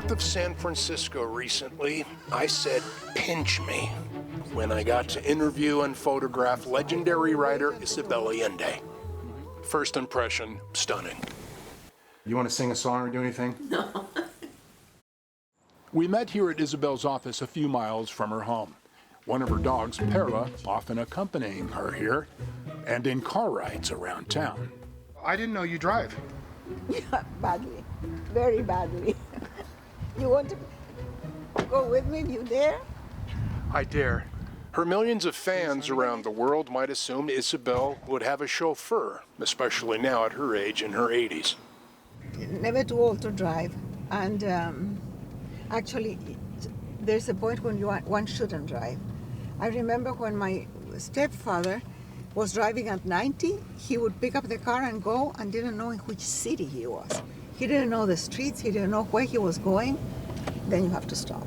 north of San Francisco recently, I said, pinch me, when I got to interview and photograph legendary writer Isabel Allende. First impression, stunning. You want to sing a song or do anything? No. We met here at Isabel's office a few miles from her home. One of her dogs, Perla, often accompanying her here, and in car rides around town. I didn't know you drive. Yeah, badly, very badly. You want to go with me? You dare? I dare. Her millions of fans around the world might assume Isabel would have a chauffeur, especially now at her age in her 80s. Never too old to drive. And actually, there's a point when one shouldn't drive. I remember when my stepfather was driving at 90, he would pick up the car and go and didn't know in which city he was. He didn't know the streets, he didn't know where he was going. Then you have to stop.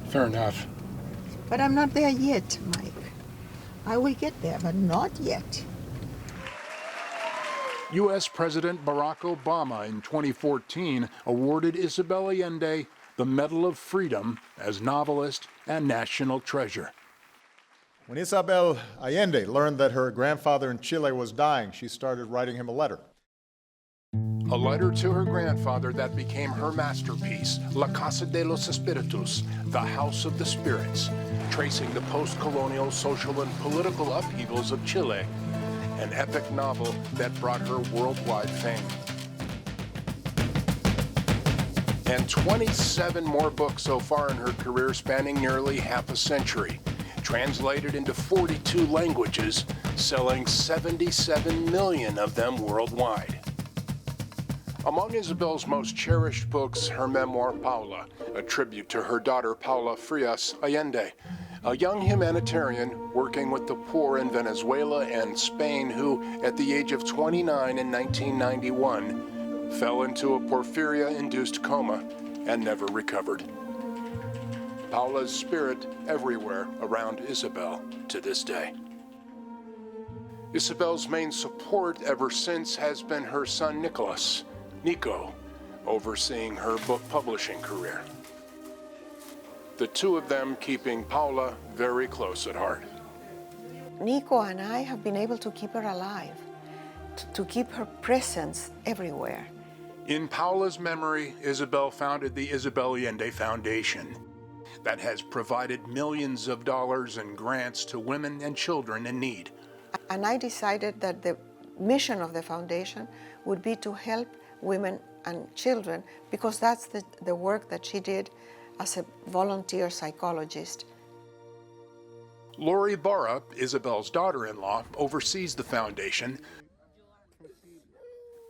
Fair enough. But I'm not there yet, Mike. I will get there, but not yet. U.S. President Barack Obama in 2014 awarded Isabel Allende the Medal of Freedom as novelist and national treasure. When Isabel Allende learned that her grandfather in Chile was dying, she started writing him a letter. A letter to her grandfather that became her masterpiece, La Casa de los Espíritus, the House of the Spirits, tracing the post-colonial social and political upheavals of Chile, an epic novel that brought her worldwide fame. And 27 more books so far in her career, spanning nearly half a century, translated into 42 languages, selling 77 million of them worldwide. Among Isabel's most cherished books, her memoir, Paula, a tribute to her daughter, Paula Frias Allende, a young humanitarian working with the poor in Venezuela and Spain who, at the age of 29 in 1991, fell into a porphyria-induced coma and never recovered. Paula's spirit everywhere around Isabel to this day. Isabel's main support ever since has been her son Nicholas, Nico, overseeing her book publishing career. The two of them keeping Paula very close at heart. Nico and I have been able to keep her alive, to keep her presence everywhere. In Paula's memory, Isabel founded the Isabel Allende Foundation that has provided millions of dollars in grants to women and children in need. And I decided that the mission of the foundation would be to help women and children, because that's the work that she did as a volunteer psychologist. Lori Barra, Isabel's daughter-in-law, oversees the foundation.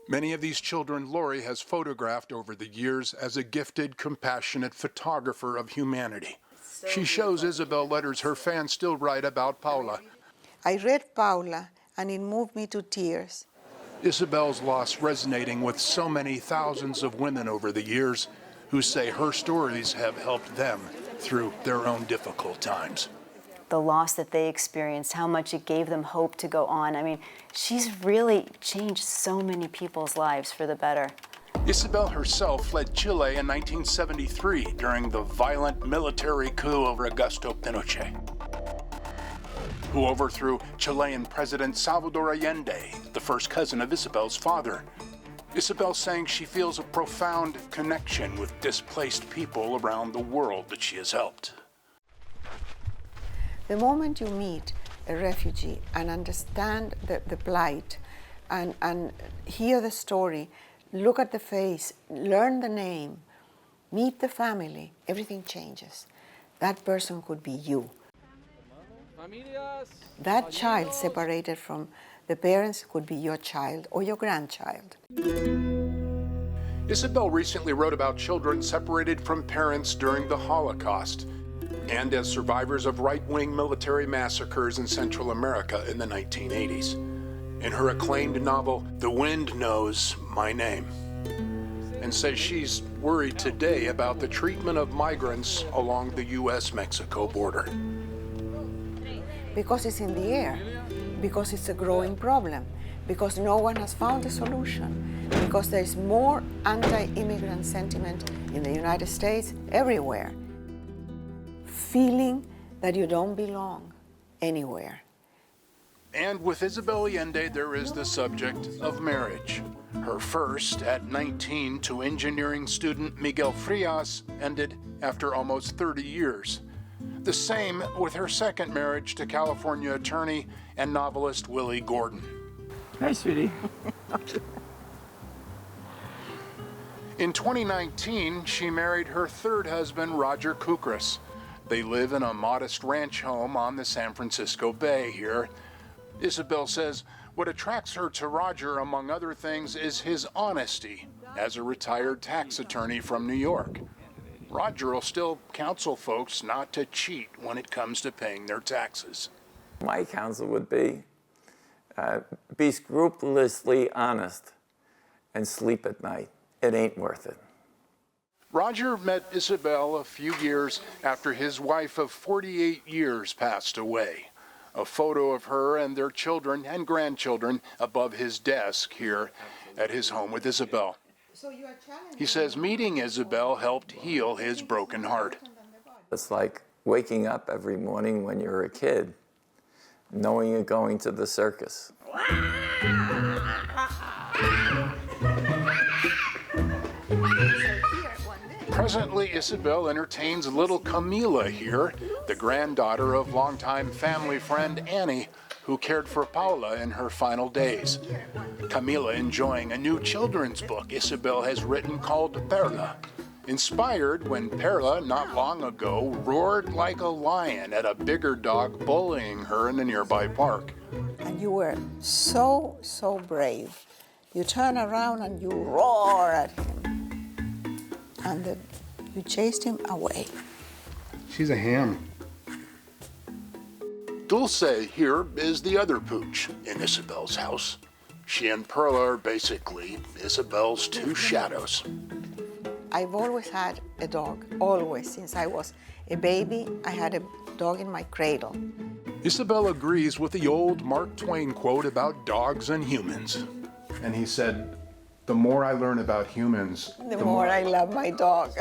Many of these children Lori has photographed over the years as a gifted, compassionate photographer of humanity. She shows Isabel letters her fans still write about Paula. I read Paula, and it moved me to tears. Isabel's loss resonating with so many thousands of women over the years who say her stories have helped them through their own difficult times. The loss that they experienced, how much it gave them hope to go on. I mean, she's really changed so many people's lives for the better. Isabel herself fled Chile in 1973 during the violent military coup of Augusto Pinochet, who overthrew Chilean President Salvador Allende, the first cousin of Isabel's father. Isabel saying she feels a profound connection with displaced people around the world that she has helped. The moment you meet a refugee and understand the plight and hear the story, look at the face, learn the name, meet the family, everything changes. That person could be you. That child separated from the parents could be your child or your grandchild. Isabel recently wrote about children separated from parents during the Holocaust and as survivors of right-wing military massacres in Central America in the 1980s. In her acclaimed novel, The Wind Knows My Name, and says she's worried today about the treatment of migrants along the U.S.-Mexico border. Because it's in the air, because it's a growing problem, because no one has found a solution, because there's more anti-immigrant sentiment in the United States, everywhere. Feeling that you don't belong anywhere. And with Isabel Allende, there is the subject of marriage. Her first, at 19, to engineering student Miguel Frias ended after almost 30 years. The same with her second marriage to California attorney and novelist Willie Gordon. Hi, sweetie. In 2019, she married her third husband, Roger Kukris. They live in a modest ranch home on the San Francisco Bay here. Isabel says what attracts her to Roger, among other things, is his honesty as a retired tax attorney from New York. Roger will still counsel folks not to cheat when it comes to paying their taxes. My counsel would be scrupulously honest and sleep at night. It ain't worth it. Roger met Isabel a few years after his wife of 48 years passed away. A photo of her and their children and grandchildren above his desk here at his home with Isabel. He says meeting Isabel helped heal his broken heart. It's like waking up every morning when you're a kid, knowing you're going to the circus. Presently, Isabel entertains little Camila here, the granddaughter of longtime family friend Annie, who cared for Paula in her final days. Camila enjoying a new children's book Isabel has written called Perla, inspired when Perla, not long ago, roared like a lion at a bigger dog bullying her in a nearby park. And you were so, so brave. You turn around and you roar at him. And you chased him away. She's a ham. Dulce here is the other pooch in Isabel's house. She and Perla are basically Isabel's two shadows. I've always had a dog, always. Since I was a baby, I had a dog in my cradle. Isabel agrees with the old Mark Twain quote about dogs and humans. And he said, "The more I learn about humans, The more I love my dog."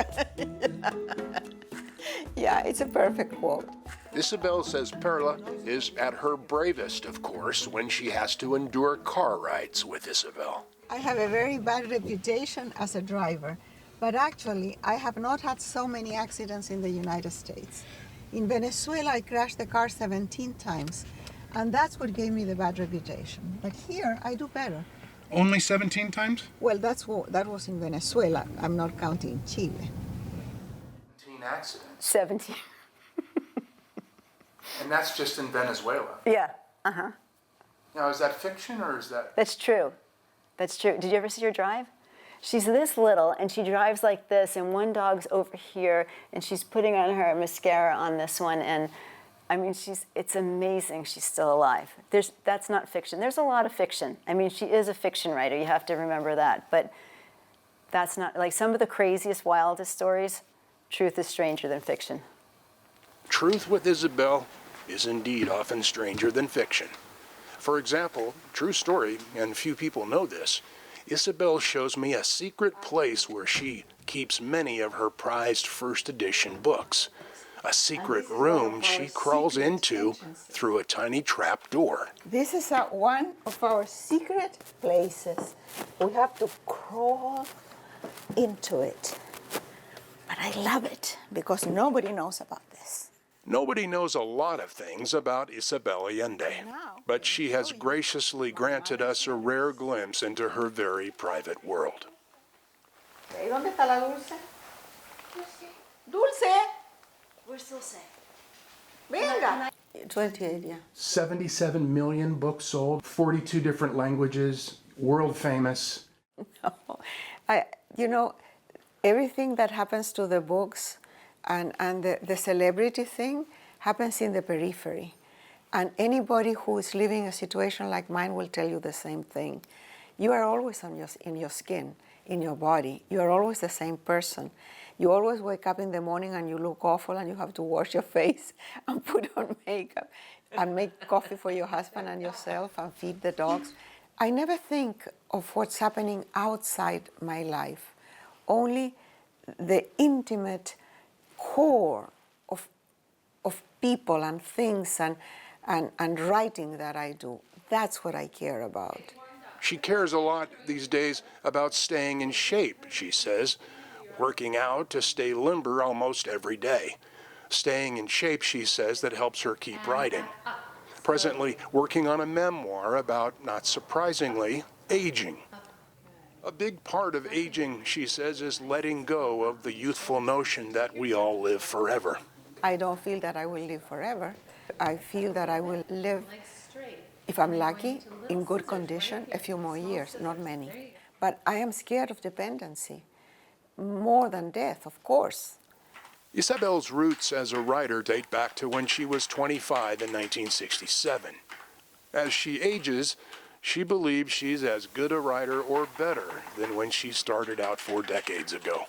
Yeah, it's a perfect quote. Isabel says Perla is at her bravest, of course, when she has to endure car rides with Isabel. I have a very bad reputation as a driver, but actually I have not had so many accidents in the United States. In Venezuela, I crashed the car 17 times, and that's what gave me the bad reputation. But here, I do better. Only 17 times? Well, that was in Venezuela. I'm not counting Chile. 17 accidents. 17. And that's just in Venezuela. Yeah, uh-huh. Now, is that fiction or is that... That's true. That's true. Did you ever see her drive? She's this little, and she drives like this, and one dog's over here, and she's putting on her mascara on this one, and I mean, it's amazing she's still alive. That's not fiction. There's a lot of fiction. I mean, she is a fiction writer. You have to remember that. But that's not, like some of the craziest, wildest stories, truth is stranger than fiction. Truth with Isabel is indeed often stranger than fiction. For example, true story, and few people know this, Isabel shows me a secret place where she keeps many of her prized first edition books. A secret room she crawls into through a tiny trap door. This is one of our secret places. We have to crawl into it. But I love it because nobody knows about this. Nobody knows a lot of things about Isabel Allende, but she has graciously granted us a rare glimpse into her very private world. ¿Dónde está la Dulce? Dulce! Where's Dulce? Venga! 28, yeah. 77 million books sold, 42 different languages, world famous. You know, everything that happens to the books and the celebrity thing happens in the periphery. And anybody who is living a situation like mine will tell you the same thing. You are always in your skin, in your body. You are always the same person. You always wake up in the morning and you look awful and you have to wash your face and put on makeup and make coffee for your husband and yourself and feed the dogs. I never think of what's happening outside my life, only the intimate core of people and things and writing that I do. That's what I care about. She cares a lot these days about staying in shape, she says, working out to stay limber almost every day. Staying in shape, she says, that helps her keep writing. Presently working on a memoir about, not surprisingly, aging. A big part of aging, she says, is letting go of the youthful notion that we all live forever. I don't feel that I will live forever. I feel that I will live, if I'm lucky, in good condition, a few more years, not many. But I am scared of dependency, more than death, of course. Isabel's roots as a writer date back to when she was 25 in 1967. As she ages, she believes she's as good a writer or better than when she started out 4 decades ago.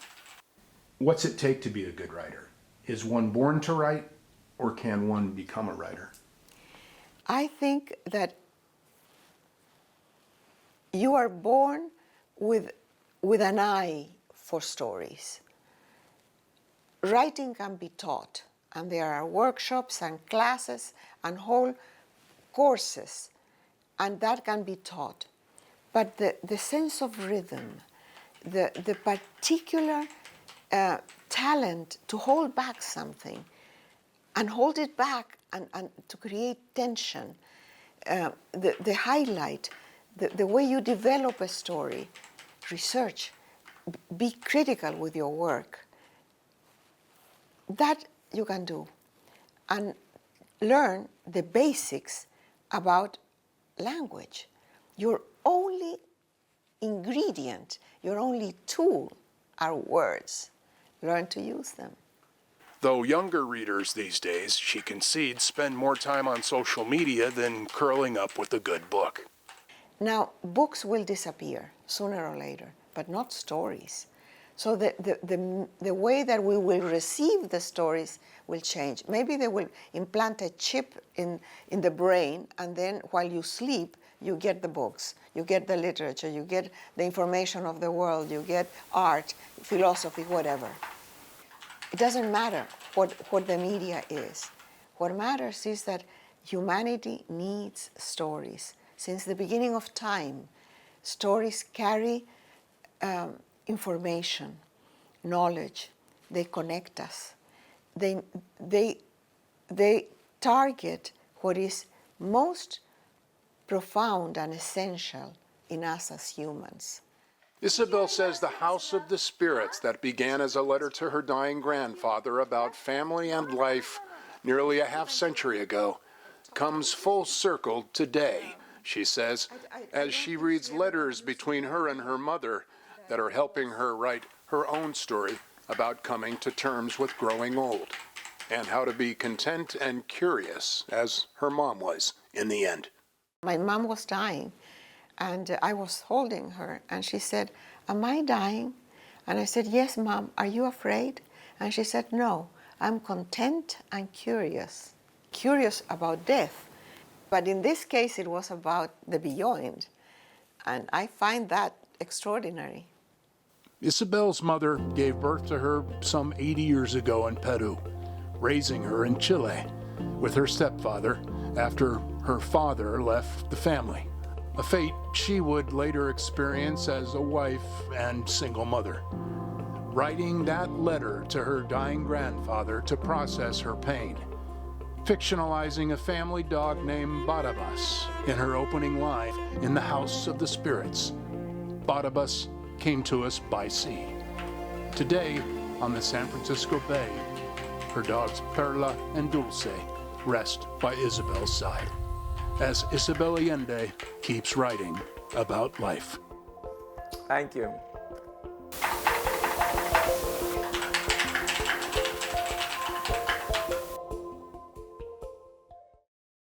What's it take to be a good writer? Is one born to write, or can one become a writer? I think that you are born with an eye for stories. Writing can be taught, and there are workshops and classes and whole courses, and that can be taught. But the sense of rhythm, the particular talent to hold back something and hold it back and to create tension, the highlight, the way you develop a story, research, be critical with your work. That you can do, and learn the basics about language. Your only ingredient, your only tool are words. Learn to use them. Though younger readers these days, she concedes, spend more time on social media than curling up with a good book. Now, books will disappear sooner or later, but not stories. So the way that we will receive the stories will change. Maybe they will implant a chip in the brain, and then while you sleep, you get the books, you get the literature, you get the information of the world, you get art, philosophy, whatever. It doesn't matter what the media is. What matters is that humanity needs stories. Since the beginning of time, stories carry information, knowledge. They connect us. They target what is most profound and essential in us as humans. Isabel says the House of the Spirits that began as a letter to her dying grandfather about family and life nearly a half-century ago comes full circle today, she says, as she reads letters between her and her mother that are helping her write her own story about coming to terms with growing old and how to be content and curious, as her mom was in the end. My mom was dying, and I was holding her, and she said, "Am I dying?" And I said, "Yes, Mom. Are you afraid?" And she said, "No, I'm content and curious." Curious about death. But in this case, it was about the beyond. And I find that extraordinary. Isabel's mother gave birth to her some 80 years ago in Peru, raising her in Chile with her stepfather after her father left the family, a fate she would later experience as a wife and single mother. Writing that letter to her dying grandfather to process her pain, fictionalizing a family dog named Barabas in her opening line in the House of the Spirits. Barabas came to us by sea. Today, on the San Francisco Bay, her dogs Perla and Dulce rest by Isabel's side, as Isabel Allende keeps writing about life. Thank you.